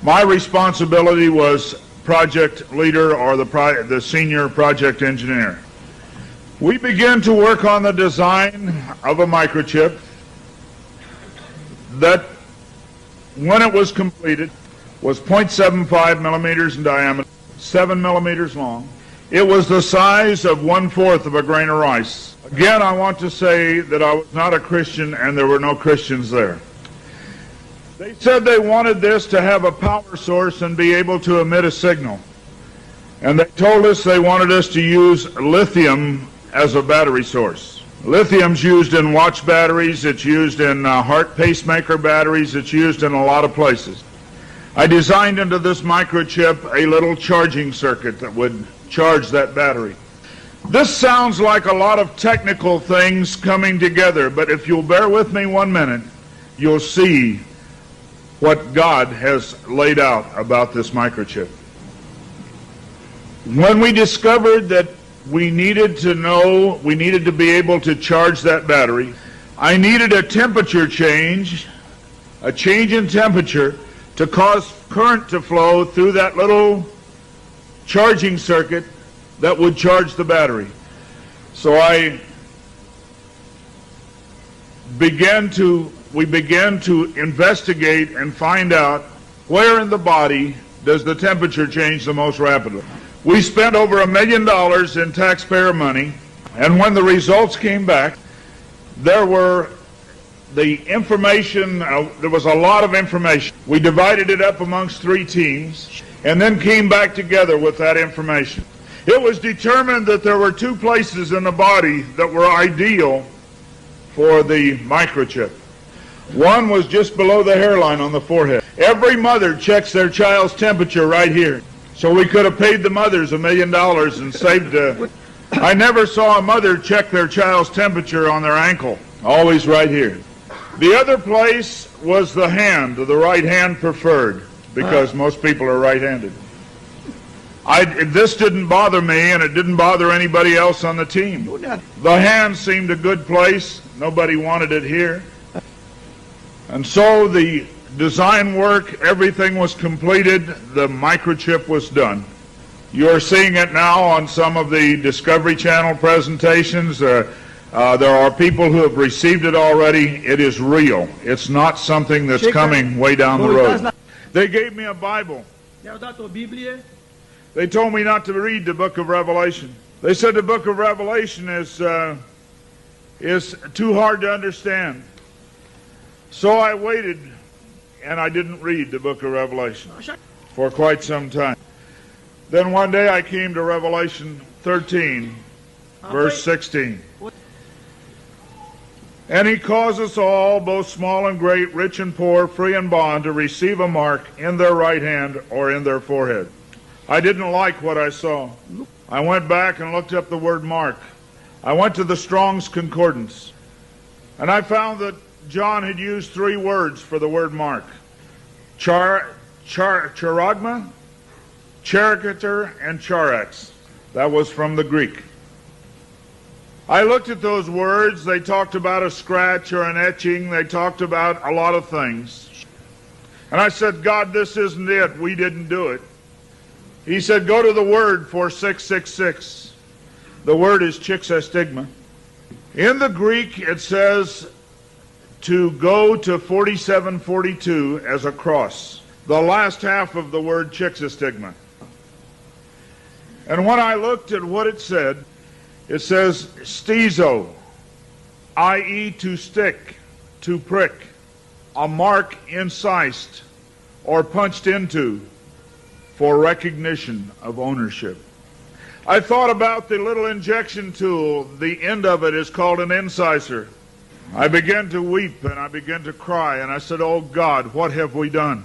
My responsibility was project leader or the senior project engineer. We began to work on the design of a microchip that, when it was completed, was 0.75 millimeters in diameter, 7 millimeters long. It was the size of 1/4 of a grain of rice. Again, I want to say that I was not a Christian and there were no Christians there. They said they wanted this to have a power source and be able to emit a signal. And they told us they wanted us to use lithium as a battery source. Lithium's used in watch batteries, it's used in heart pacemaker batteries, it's used in a lot of places. I designed into this microchip a little charging circuit that would charge that battery. This sounds like a lot of technical things coming together, but if you'll bear with me 1 minute, you'll see what God has laid out about this microchip. When we discovered that we needed to be able to charge that battery, I needed a temperature change, a change in temperature to cause current to flow through that little charging circuit that would charge the battery. So we began to investigate and find out where in the body does the temperature change the most rapidly. We spent over $1 million in taxpayer money, and when the results came back, there was a lot of information. We divided it up amongst 3 teams and then came back together with that information. It was determined that there were 2 places in the body that were ideal for the microchip. One was just below the hairline on the forehead. Every mother checks their child's temperature right here. So we could have paid the mothers $1 million and saved. I never saw a mother check their child's temperature on their ankle. Always right here. The other place was the hand, the right hand preferred, because most people are right-handed. This didn't bother me, and it didn't bother anybody else on the team. The hand seemed a good place. Nobody wanted it here. And so the design work, everything was completed. The microchip was done. You're seeing it now on some of the Discovery Channel presentations. There are people who have received it already. It is real. It's not something that's coming way down the road. They gave me a Bible. They told me not to read the book of Revelation. They said the book of Revelation is too hard to understand. So I waited, and I didn't read the book of Revelation for quite some time. Then one day I came to Revelation 13, verse 16. And he caused us all, both small and great, rich and poor, free and bond, to receive a mark in their right hand or in their forehead. I didn't like what I saw. I went back and looked up the word mark. I went to the Strong's Concordance, and I found that John had used 3 words for the word mark. Charagma, charicature, and charax. That was from the Greek. I looked at those words. They talked about a scratch or an etching. They talked about a lot of things. And I said, God, this isn't it. We didn't do it. He said, go to the word for 666. The word is chixastigma. In the Greek, it says to go to 4742 as a cross. The last half of the word chixastigma. And when I looked at what it says stizo, i.e. to stick, to prick, a mark incised or punched into for recognition of ownership. I thought about the little injection tool. The end of it is called an incisor. I began to weep and I began to cry, and I said, oh God, what have we done?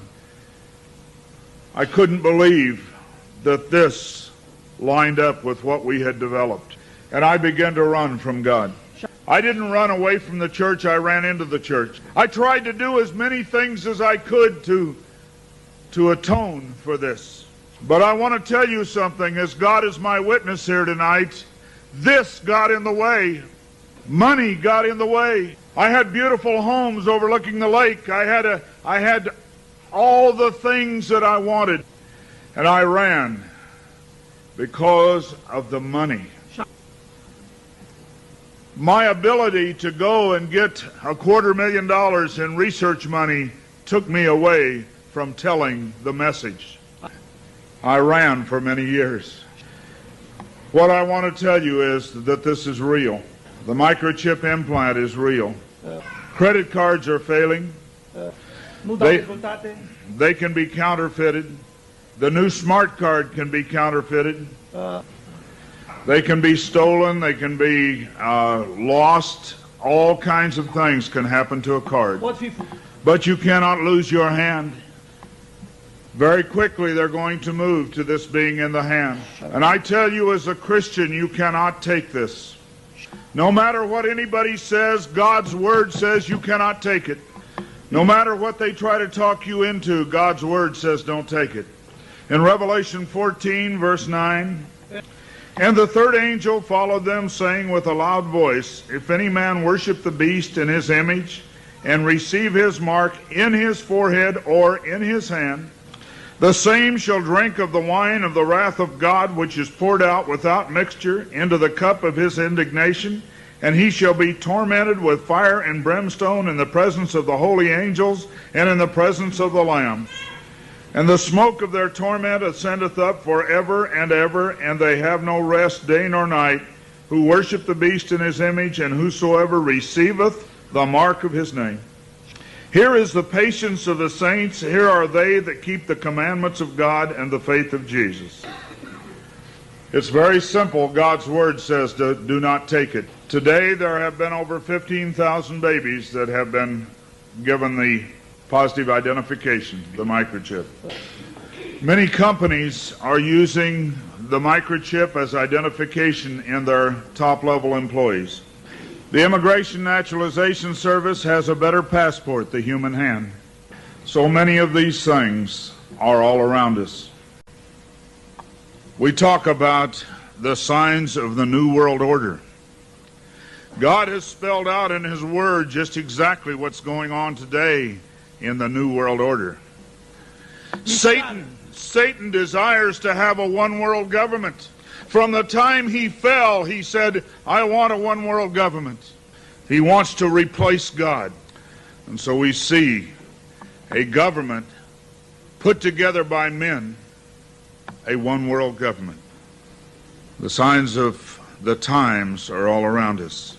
I couldn't believe that this lined up with what we had developed. And I began to run from God. I didn't run away from the church, I ran into the church. I tried to do as many things as I could to atone for this. But I want to tell you something, as God is my witness here tonight, this got in the way. Money got in the way. I had beautiful homes overlooking the lake. I had all the things that I wanted. And I ran because of the money. My ability to go and get $250,000 in research money took me away from telling the message. I ran for many years. What I want to tell you is that this is real. The microchip implant is real. Credit cards are failing. They can be counterfeited. The new smart card can be counterfeited. They can be stolen. They can be lost. All kinds of things can happen to a card. But you cannot lose your hand. Very quickly they're going to move to this being in the hand. And I tell you, as a Christian, you cannot take this. No matter what anybody says, God's Word says you cannot take it. No matter what they try to talk you into, God's Word says don't take it. In Revelation 14, verse 9, and the third angel followed them, saying with a loud voice, if any man worship the beast in his image, and receive his mark in his forehead or in his hand, the same shall drink of the wine of the wrath of God, which is poured out without mixture into the cup of his indignation, and he shall be tormented with fire and brimstone in the presence of the holy angels and in the presence of the Lamb. And the smoke of their torment ascendeth up forever and ever, and they have no rest day nor night, who worship the beast in his image, and whosoever receiveth the mark of his name. Here is the patience of the saints. Here are they that keep the commandments of God and the faith of Jesus. It's very simple. God's Word says do not take it. Today there have been over 15,000 babies that have been given the positive identification, the microchip. Many companies are using the microchip as identification in their top-level employees. The Immigration Naturalization Service has a better passport, the human hand. So many of these things are all around us. We talk about the signs of the New World Order. God has spelled out in His Word just exactly what's going on today in the New World Order. Satan desires to have a one-world government. From the time he fell, he said, I want a one-world government. He wants to replace God. And so we see a government put together by men, a one-world government. The signs of the times are all around us.